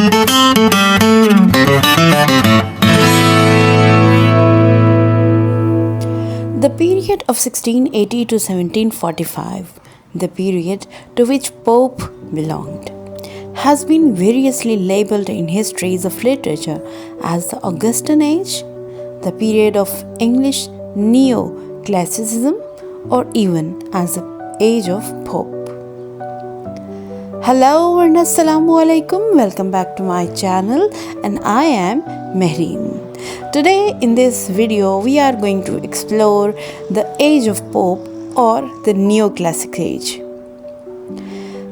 The period of 1680 to 1745, the period to which Pope belonged, has been variously labeled in histories of literature as the Augustan Age, the period of English Neoclassicism, or even as the Age of Pope. Hello and Assalamu alaikum. Welcome back to my channel, and I am Mehreen. Today in this video we are going to explore the Age of Pope or the Neoclassic Age.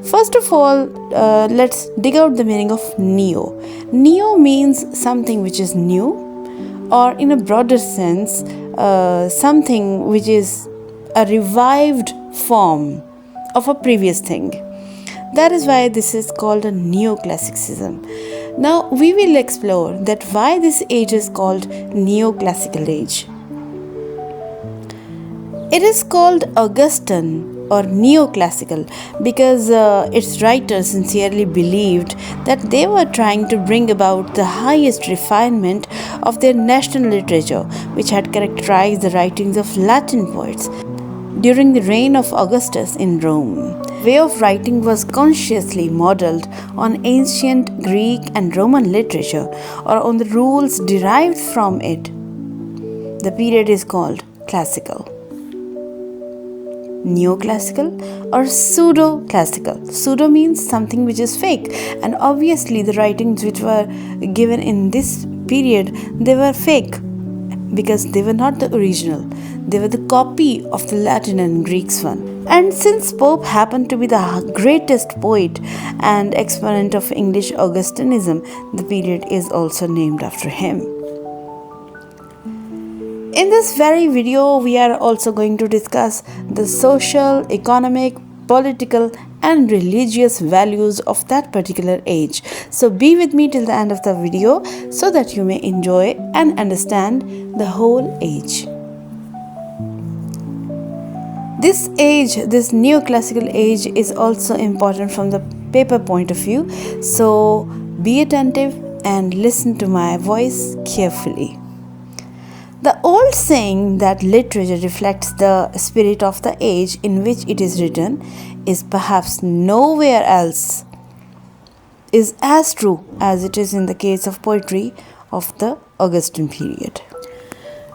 First of all, let's dig out the meaning of neo. Neo means something which is new, or in a broader sense, something which is a revived form of a previous thing. That is why this is called a neoclassicism. Now we will explore that why this age is called neoclassical age. It is called Augustan or neoclassical because its writers sincerely believed that they were trying to bring about the highest refinement of their national literature, which had characterized the writings of Latin poets during the reign of Augustus in Rome. Way of writing was consciously modeled on ancient Greek and Roman literature or on the rules derived from it. The period is called classical, neoclassical, or pseudo-classical. Pseudo means something which is fake, and obviously the writings which were given in this period, they were fake because they were not the original. They were the copy of the Latin and Greek's one. And since Pope happened to be the greatest poet and exponent of English Augustanism, the period is also named after him. In this very video, we are also going to discuss the social, economic, political, and religious values of that particular age. So be with me till the end of the video so that you may enjoy and understand the whole age. This age, this neoclassical age, is also important from the paper point of view. So be attentive and listen to my voice carefully. The old saying that literature reflects the spirit of the age in which it is written is perhaps nowhere else is as true as it is in the case of poetry of the Augustan period.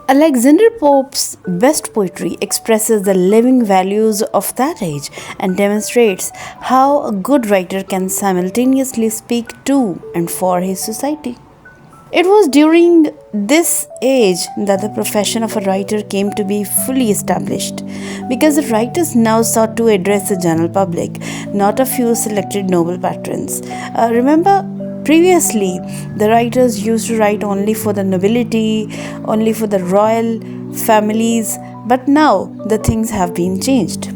Alexander Pope's best poetry expresses the living values of that age and demonstrates how a good writer can simultaneously speak to and for his society. It was during this age that the profession of a writer came to be fully established, because the writers now sought to address the general public, not a few selected noble patrons. Remember, previously, the writers used to write only for the nobility, only for the royal families, but now the things have been changed.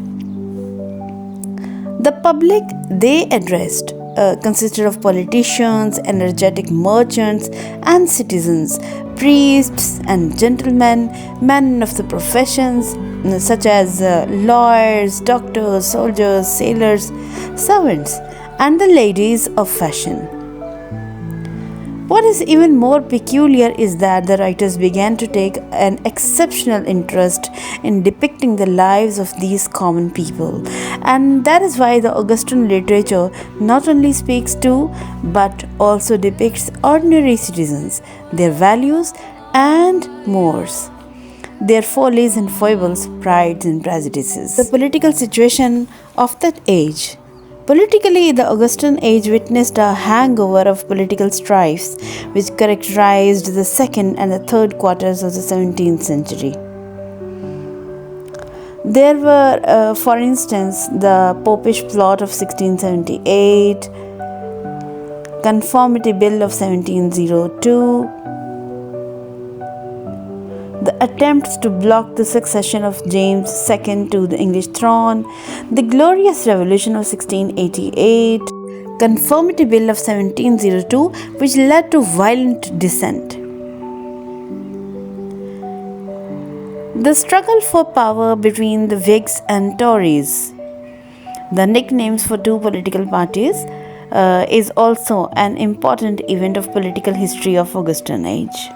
The public they addressed consisted of politicians, energetic merchants, and citizens, priests and gentlemen, men of the professions such as lawyers, doctors, soldiers, sailors, servants, and the ladies of fashion. What is even more peculiar is that the writers began to take an exceptional interest in depicting the lives of these common people, and that is why the Augustan literature not only speaks to but also depicts ordinary citizens, their values and mores, their follies and foibles, prides and prejudices. The political situation of that age. Politically, the Augustan age witnessed a hangover of political strifes which characterized the second and the third quarters of the 17th century. There were, for instance, the Popish plot of 1678, Conformity Bill of 1702, the attempts to block the succession of James II to the English throne, the Glorious Revolution of 1688, Conformity Bill of 1702, which led to violent dissent. The struggle for power between the Whigs and Tories, the nicknames for two political parties, is also an important event of political history of Augustan age.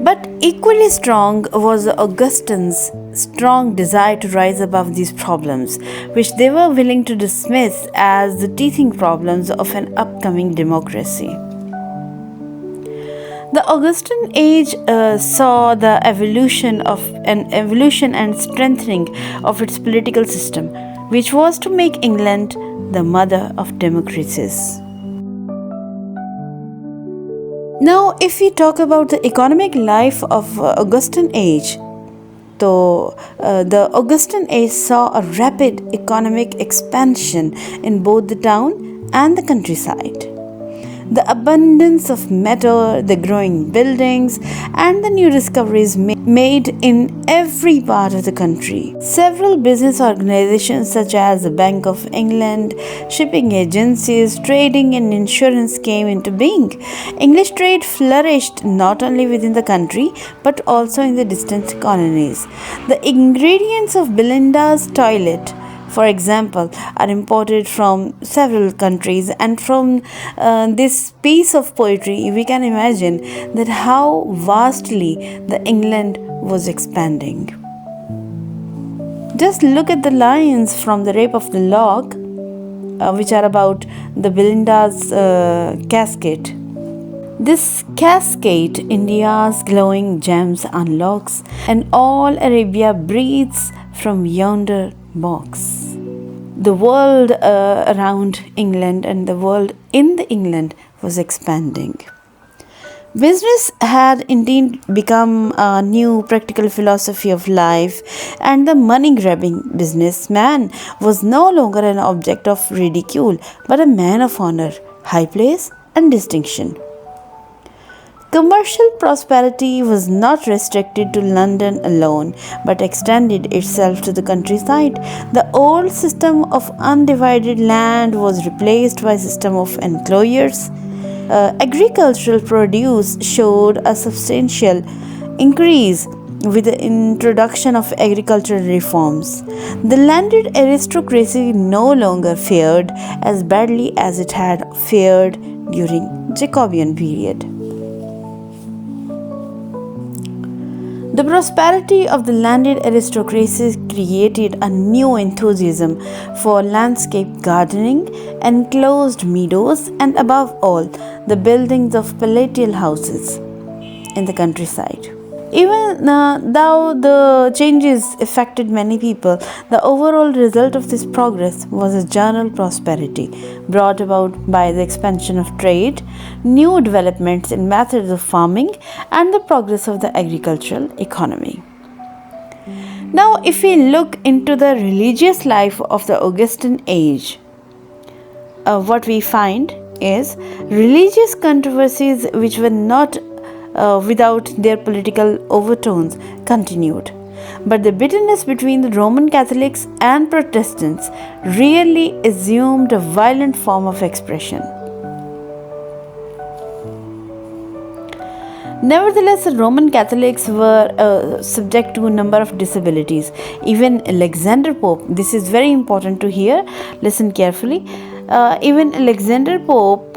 But equally strong was Augustine's strong desire to rise above these problems, which they were willing to dismiss as the teething problems of an upcoming democracy. The Augustan age saw the evolution and strengthening of its political system, which was to make England the mother of democracies. Now, if we talk about the economic life of Augustan age, the Augustan age saw a rapid economic expansion in both the town and the countryside. The abundance of matter, the growing buildings, and the new discoveries made in every part of the country. Several business organizations such as the Bank of England, shipping agencies, trading and insurance came into being. English trade flourished not only within the country but also in the distant colonies. The ingredients of Belinda's toilet, for example, are imported from several countries, and from this piece of poetry we can imagine that how vastly the England was expanding. Just look at the lines from the Rape of the Lock, which are about the Belinda's casket. This cascade India's glowing gems unlocks, and all Arabia breathes from yonder box. The world around England and the world in the England was expanding. Business had indeed become a new practical philosophy of life, and the money grabbing businessman was no longer an object of ridicule but a man of honor, high place, and distinction. Commercial prosperity was not restricted to London alone, but extended itself to the countryside. The old system of undivided land was replaced by a system of enclosures. Agricultural produce showed a substantial increase with the introduction of agricultural reforms. The landed aristocracy no longer fared as badly as it had fared during Jacobean period. The prosperity of the landed aristocracy created a new enthusiasm for landscape gardening, enclosed meadows, and above all, the buildings of palatial houses in the countryside. Even though the changes affected many people, the overall result of this progress was a general prosperity brought about by the expansion of trade, new developments in methods of farming, and the progress of the agricultural economy. Now, if we look into the religious life of the Augustan age, what we find is religious controversies which were not without their political overtones continued. But the bitterness between the Roman Catholics and Protestants really assumed a violent form of expression. Nevertheless, the Roman Catholics were subject to a number of disabilities. Even Alexander Pope, this is very important to hear, listen carefully. Even Alexander Pope,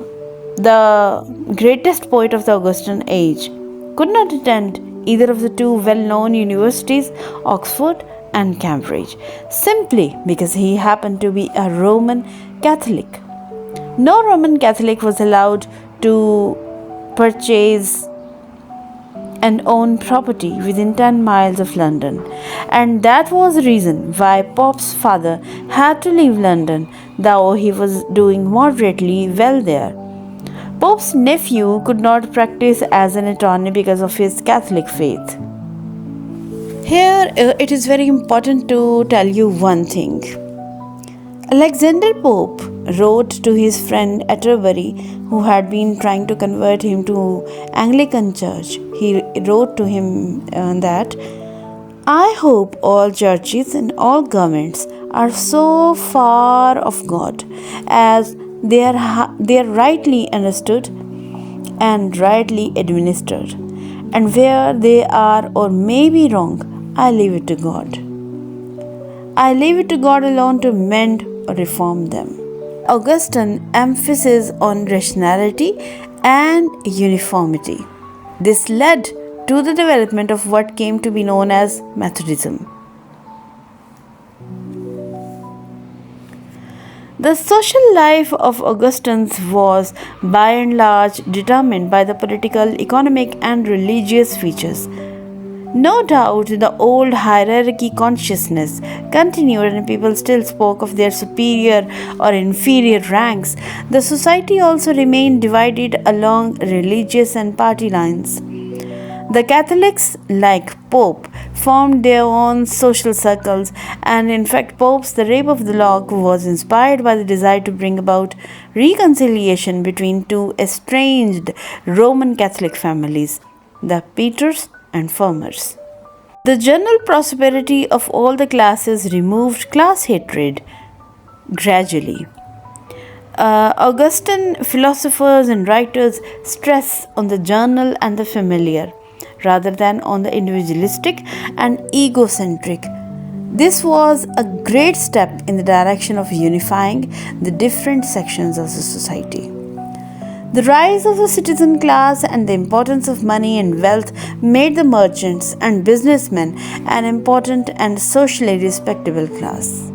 the greatest poet of the Augustan age, could not attend either of the two well-known universities, Oxford and Cambridge, simply because he happened to be a Roman Catholic. No Roman Catholic was allowed to purchase and own property within 10 miles of London, and that was the reason why Pope's father had to leave London, though he was doing moderately well there. Pope's nephew could not practice as an attorney because of his Catholic faith. Here, it is very important to tell you one thing. Alexander Pope wrote to his friend Atterbury, who had been trying to convert him to Anglican Church. He wrote to him that, "I hope all churches and all governments are so far of God as they are rightly understood and rightly administered, and where they are or may be wrong, I leave it to God. I leave it to God alone to mend or reform them." Augustine emphasis on rationality and uniformity. This led to the development of what came to be known as Methodism. The social life of Augustines was by and large determined by the political, economic, and religious features. No doubt the old hierarchy consciousness continued and people still spoke of their superior or inferior ranks. The society also remained divided along religious and party lines. The Catholics, like Pope, formed their own social circles, and in fact, Pope's The Rape of the Lock was inspired by the desire to bring about reconciliation between two estranged Roman Catholic families, the Peters and Farmers. The general prosperity of all the classes removed class hatred gradually. Augustine philosophers and writers stress on the journal and the familiar rather than on the individualistic and egocentric. This was a great step in the direction of unifying the different sections of the society. The rise of the citizen class and the importance of money and wealth made the merchants and businessmen an important and socially respectable class.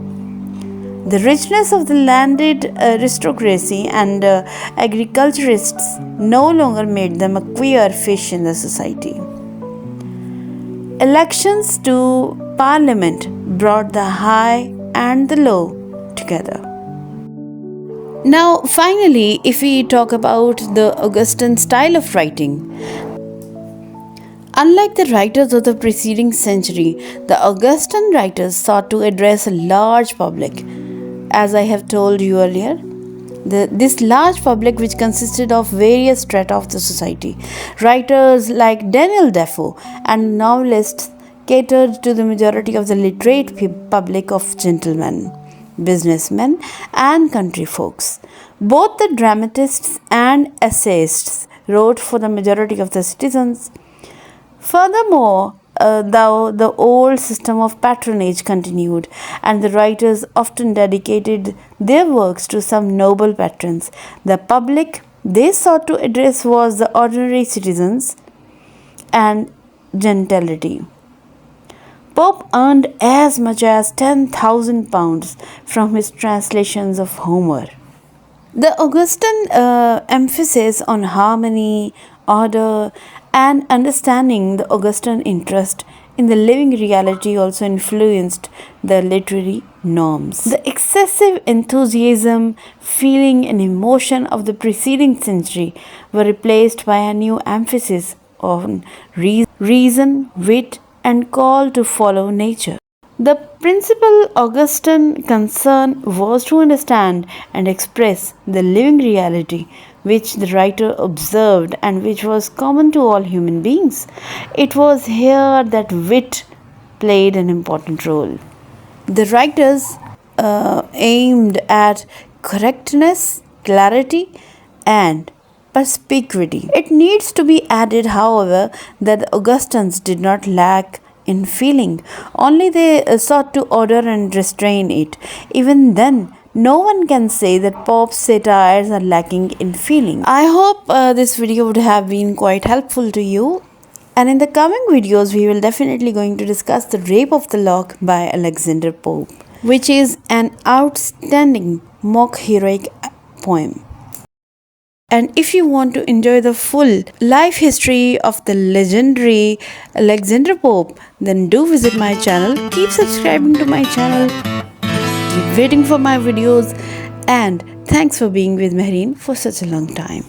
The richness of the landed aristocracy and agriculturists no longer made them a queer fish in the society. Elections to parliament brought the high and the low together. Now, finally, if we talk about the Augustine style of writing, unlike the writers of the preceding century, the Augustine writers sought to address a large public. As I have told you earlier, this large public, which consisted of various strata of the society, writers like Daniel Defoe and novelists catered to the majority of the literate public of gentlemen, businessmen, and country folks. Both the dramatists and essayists wrote for the majority of the citizens. Furthermore, though the old system of patronage continued, and the writers often dedicated their works to some noble patrons, the public they sought to address was the ordinary citizens and gentility. Pope earned as much as £10,000 from his translations of Homer. The Augustine emphasis on harmony, order, and understanding, the Augustine interest in the living reality also influenced the literary norms. The excessive enthusiasm, feeling, and emotion of the preceding century were replaced by a new emphasis on reason, wit, and call to follow nature. The principal Augustine concern was to understand and express the living reality which the writer observed and which was common to all human beings. It was here that wit played an important role. The writers aimed at correctness, clarity, and perspicuity. It needs to be added, however, that the Augustines did not lack in feeling, only they sought to order and restrain it. Even then, no one can say that Pope's satires are lacking in feeling. I hope this video would have been quite helpful to you. And in the coming videos, we will definitely going to discuss The Rape of the Lock by Alexander Pope, which is an outstanding mock heroic poem. And if you want to enjoy the full life history of the legendary Alexander Pope, then do visit my channel. Keep subscribing to my channel. Keep waiting for my videos. And thanks for being with Mehreen for such a long time.